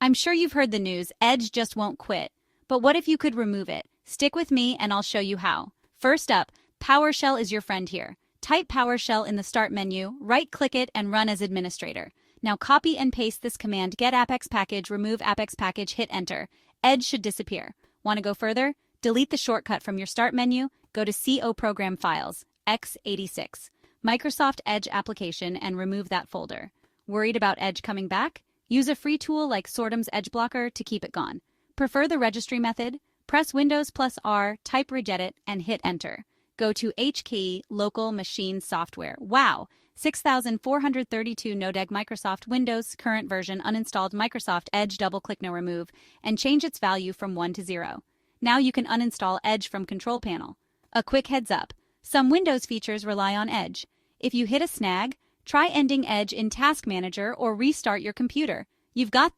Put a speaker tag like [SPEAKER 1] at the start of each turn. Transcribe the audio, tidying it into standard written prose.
[SPEAKER 1] I'm sure you've heard the news, Edge just won't quit. But what if you could remove it? Stick with me and I'll show you how. First up, PowerShell is your friend here. Type PowerShell in the Start menu, right-click it, and run as administrator. Now copy and paste this command, get Apex package, remove Apex package, hit enter. Edge should disappear. Want to go further? Delete the shortcut from your Start menu, go to CO Program Files, x86, Microsoft Edge application, and remove that folder. Worried about Edge coming back? Use a free tool like Sortum's Edge Blocker to keep it gone. Prefer the registry method? Press Windows plus R, type regedit, and hit enter. Go to HKey Local Machine Software. Wow! 6432 Nodeg Microsoft Windows current version uninstalled Microsoft Edge double-click no remove and change its value from 1 to 0. Now you can uninstall Edge from Control Panel. A quick heads up. Some Windows features rely on Edge. If you hit a snag, try ending Edge in Task Manager or restart your computer. You've got